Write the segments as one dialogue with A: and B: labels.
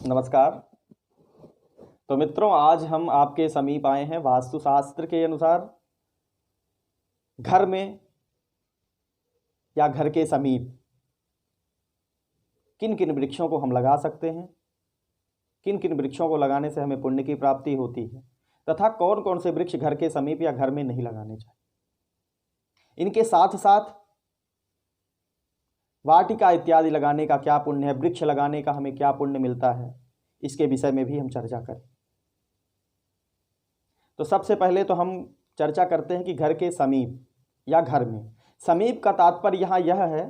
A: नमस्कार। तो मित्रों, आज हम आपके समीप आए हैं वास्तुशास्त्र के अनुसार घर में या घर के समीप किन किन वृक्षों को हम लगा सकते हैं, किन किन वृक्षों को लगाने से हमें पुण्य की प्राप्ति होती है तथा कौन कौन से वृक्ष घर के समीप या घर में नहीं लगाने चाहिए। इनके साथ साथ वाटिका इत्यादि लगाने का क्या पुण्य है, वृक्ष लगाने का हमें क्या पुण्य मिलता है, इसके विषय में भी हम चर्चा करें। तो सबसे पहले तो हम चर्चा करते हैं कि घर के समीप या घर में। समीप का तात्पर्य यहाँ यह है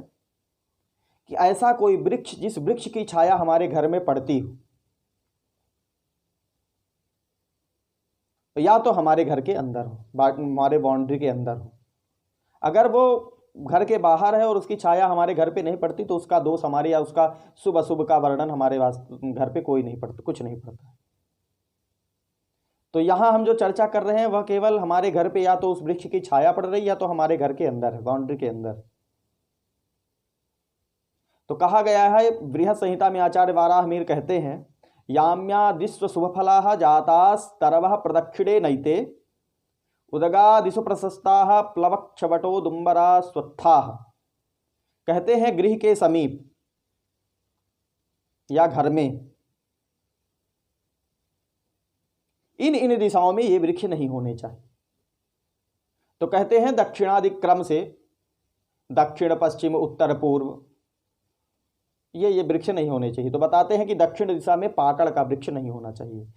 A: कि ऐसा कोई वृक्ष जिस वृक्ष की छाया हमारे घर में पड़ती हो, या तो हमारे घर के अंदर हो, हमारे बाउंड्री के अंदर हो। अगर वो घर के बाहर है और उसकी छाया हमारे घर पे नहीं पड़ती तो उसका दोष हमारे या उसका शुभ अशुभ का वर्णन हमारे घर पे कोई नहीं पड़ता, कुछ नहीं पड़ता। तो यहाँ हम जो चर्चा कर रहे हैं वह केवल हमारे घर पे या तो उस वृक्ष की छाया पड़ रही है या तो हमारे घर के अंदर है, बाउंड्री के अंदर। तो कहा गया है, बृहद संहिता में आचार्य वाराहमिहिर कहते हैं, याम्या दिस्व शुभफला जातास्तरवः प्रदक्षिणे नैते उदगादिषु प्रशस्ता प्लवक्षवटो दुम्बरा स्वत्था। कहते हैं गृह के समीप या घर में इन दिशाओं में ये वृक्ष नहीं होने चाहिए। तो कहते हैं दक्षिणादिक्रम से दक्षिण पश्चिम उत्तर पूर्व ये वृक्ष नहीं होने चाहिए। तो बताते हैं कि दक्षिण दिशा में पाकड़ का वृक्ष नहीं होना चाहिए,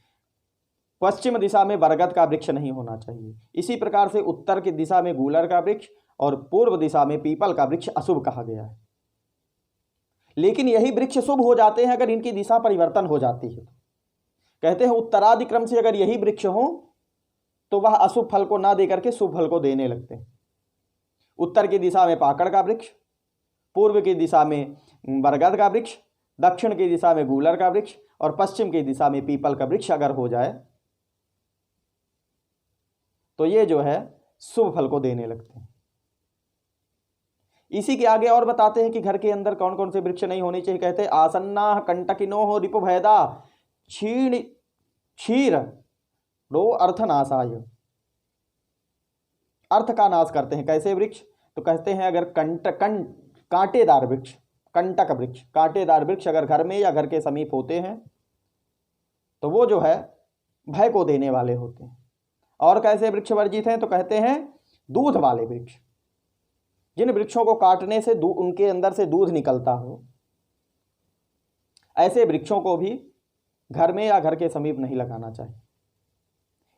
A: पश्चिम दिशा में बरगद का वृक्ष नहीं होना चाहिए, इसी प्रकार से उत्तर की दिशा में गूलर का वृक्ष और पूर्व दिशा में पीपल का वृक्ष अशुभ कहा गया है। लेकिन यही वृक्ष शुभ हो जाते हैं अगर इनकी दिशा परिवर्तन हो जाती है। कहते हैं उत्तरादिक्रम से अगर यही वृक्ष हो तो वह अशुभ फल को ना देकर के शुभ फल को देने लगते हैं। उत्तर की दिशा में पाकड़ का वृक्ष, पूर्व की दिशा में बरगद का वृक्ष, दक्षिण की दिशा में गूलर का वृक्ष और पश्चिम की दिशा में पीपल का वृक्ष अगर हो जाए तो ये जो है शुभ फल को देने लगते हैं। इसी के आगे और बताते हैं कि घर के अंदर कौन कौन से वृक्ष नहीं होने चाहिए। कहते हैं आसन्ना कंटकिनो रिपुभेदा क्षीर रो अर्थनाशाय। अर्थ का नाश करते हैं। कैसे वृक्ष? तो कहते हैं अगर कांटेदार वृक्ष, कंटक वृक्ष, कांटेदार वृक्ष अगर घर में या घर के समीप होते हैं तो वो जो है भय को देने वाले होते हैं। और कैसे वृक्ष वर्जित हैं? तो कहते हैं दूध वाले वृक्ष, जिन वृक्षों को काटने से उनके अंदर से दूध निकलता हो, ऐसे वृक्षों को भी घर में या घर के समीप नहीं लगाना चाहिए।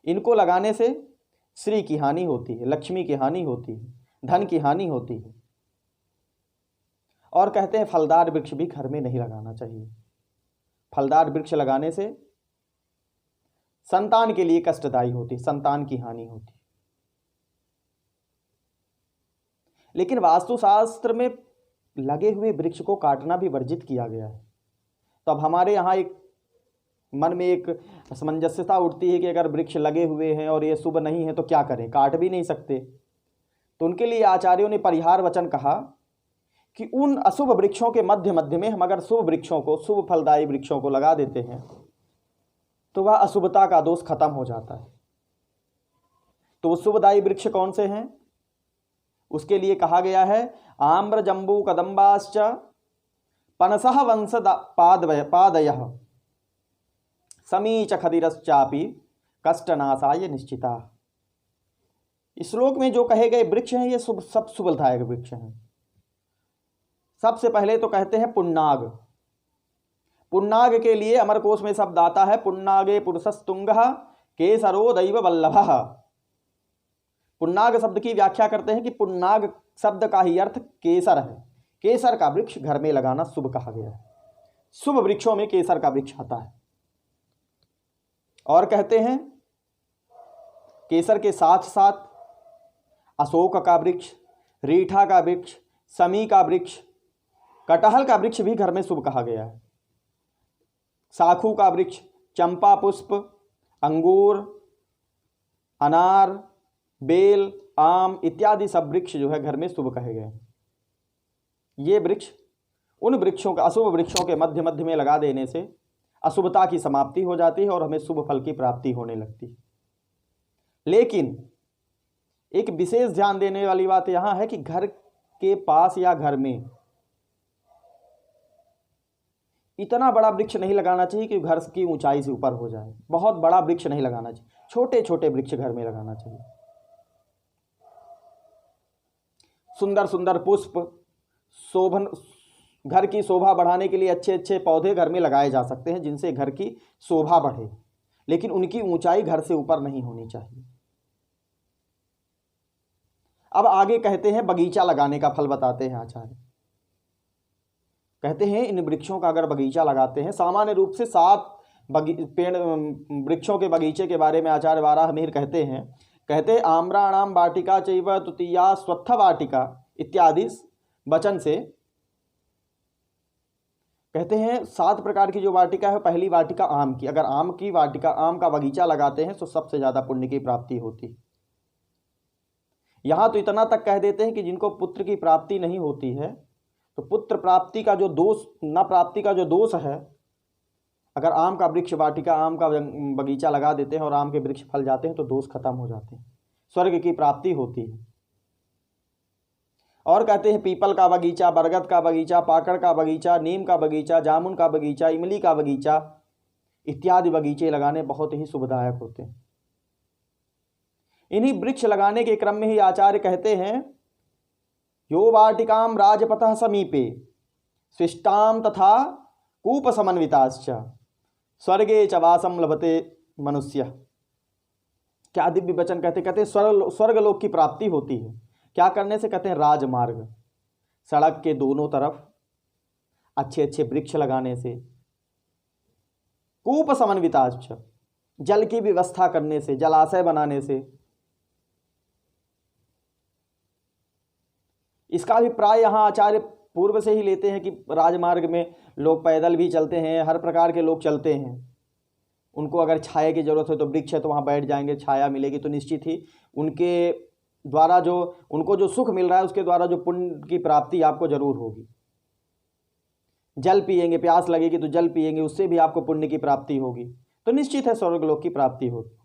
A: इनको लगाने से श्री की हानि होती है, लक्ष्मी की हानि होती है, धन की हानि होती है। और कहते हैं फलदार वृक्ष भी घर में नहीं लगाना चाहिए। फलदार वृक्ष लगाने से संतान के लिए कष्टदायी होती, संतान की हानि होती। लेकिन वास्तुशास्त्र में लगे हुए वृक्ष को काटना भी वर्जित किया गया है। तो अब हमारे यहाँ एक मन में एक असमंजसता उठती है कि अगर वृक्ष लगे हुए हैं और ये शुभ नहीं है तो क्या करें, काट भी नहीं सकते। तो उनके लिए आचार्यों ने परिहार वचन कहा कि उन अशुभ वृक्षों के मध्य मध्य में हम अगर शुभ वृक्षों को, शुभ फलदायी वृक्षों को लगा देते हैं तो वह अशुभता का दोष खत्म हो जाता है। तो वो शुभदायी वृक्ष कौन से हैं? उसके लिए कहा गया है आम्र जंबू कदम्बाश्च पनसः वंश पादयः समीच खदिरश्चापि कष्टनाशाय निश्चिता। इस श्लोक में जो कहे गए वृक्ष हैं ये सब शुभदायक वृक्ष हैं। सबसे पहले तो कहते हैं पुन्नाग। पुन्नाग के लिए अमरकोश में शब्द आता है पुन्नागे पुरुषस्तुंगः केसरो दैव वल्लभः। पुन्नाग शब्द की व्याख्या करते हैं कि पुन्नाग शब्द का ही अर्थ केसर है। केसर का वृक्ष घर में लगाना शुभ कहा गया है। शुभ वृक्षों में केसर का वृक्ष आता है। और कहते हैं केसर के साथ साथ अशोक का वृक्ष, रीठा का वृक्ष, समी का वृक्ष, कटहल का वृक्ष भी घर में शुभ कहा गया है। साखू का वृक्ष, चंपा पुष्प, अंगूर, अनार, बेल, आम इत्यादि सब वृक्ष जो है घर में शुभ कहे गए। ये वृक्ष उन वृक्षों का, अशुभ वृक्षों के मध्य मध्य में लगा देने से अशुभता की समाप्ति हो जाती है और हमें शुभ फल की प्राप्ति होने लगती है। लेकिन एक विशेष ध्यान देने वाली बात यहां है कि घर के पास या घर में इतना बड़ा वृक्ष नहीं लगाना चाहिए कि घर की ऊंचाई से ऊपर हो जाए। बहुत बड़ा वृक्ष नहीं लगाना चाहिए, छोटे छोटे वृक्ष घर में लगाना चाहिए। सुंदर सुंदर पुष्प, शोभन, घर की शोभा बढ़ाने के लिए अच्छे अच्छे पौधे घर में लगाए जा सकते हैं जिनसे घर की शोभा बढ़े, लेकिन उनकी ऊंचाई घर से ऊपर नहीं होनी चाहिए। अब आगे कहते हैं बगीचा लगाने का फल बताते हैं आचार्य। कहते हैं इन वृक्षों का अगर बगीचा लगाते हैं, सामान्य रूप से 7 पेड़ वृक्षों के बगीचे के बारे में आचार्य वाराहमिहिर कहते हैं। कहते आम्राणाम वाटिका चैव तुतीया स्वत्थ वाटिका इत्यादि वचन से कहते हैं 7 प्रकार की जो वाटिका है, पहली वाटिका आम की। अगर आम की वाटिका, आम का बगीचा लगाते हैं तो सबसे ज्यादा पुण्य की प्राप्ति होती है। यहां तो इतना तक कह देते हैं कि जिनको पुत्र की प्राप्ति नहीं होती है, तो पुत्र प्राप्ति का जो दोष, न प्राप्ति का जो दोष है, अगर आम का वृक्ष वाटिका, आम का बगीचा लगा देते हैं और आम के वृक्ष फल जाते हैं तो दोष खत्म हो जाते हैं, स्वर्ग की प्राप्ति होती है। और कहते हैं पीपल का बगीचा, बरगद का बगीचा, पाकड़ का बगीचा, नीम का बगीचा, जामुन का बगीचा, इमली का बगीचा इत्यादि बगीचे लगाने बहुत ही शुभदायक होते हैं। इन्हीं वृक्ष लगाने के क्रम में ही आचार्य कहते हैं यो वाटिकाम राजपथ समीपे स्विष्टाम तथा कूप समन्विताश्च स्वर्गे च वासम लभते मनुष्य। क्या दिव्य वचन कहते स्वर्गलोक की प्राप्ति होती है। क्या करने से? कहते हैं राजमार्ग, सड़क के दोनों तरफ अच्छे अच्छे वृक्ष लगाने से, कूप समन्विताश्च जल की व्यवस्था करने से, जलाशय बनाने से। इसका अभिप्राय यहाँ आचार्य पूर्व से ही लेते हैं कि राजमार्ग में लोग पैदल भी चलते हैं, हर प्रकार के लोग चलते हैं। उनको अगर छाया की जरूरत है तो वृक्ष है तो वहाँ बैठ जाएंगे, छाया मिलेगी, तो निश्चित ही उनके द्वारा जो उनको जो सुख मिल रहा है उसके द्वारा जो पुण्य की प्राप्ति आपको जरूर होगी। जल पिएंगे, प्यास लगेगी तो जल पिएंगे, उससे भी आपको पुण्य की प्राप्ति होगी, तो निश्चित है स्वर्गलोक की प्राप्ति होगी।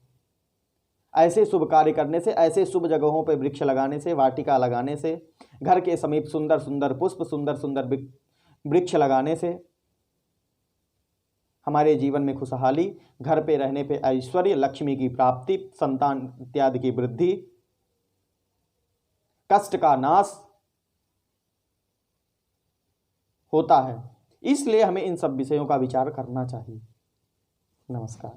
A: ऐसे शुभ कार्य करने से, ऐसे शुभ जगहों पर वृक्ष लगाने से, वाटिका लगाने से, घर के समीप सुंदर सुंदर पुष्प, सुंदर सुंदर वृक्ष लगाने से हमारे जीवन में खुशहाली, घर पे रहने पे ऐश्वर्य, लक्ष्मी की प्राप्ति, संतान इत्यादि की वृद्धि, कष्ट का नाश होता है। इसलिए हमें इन सब विषयों का विचार करना चाहिए। नमस्कार।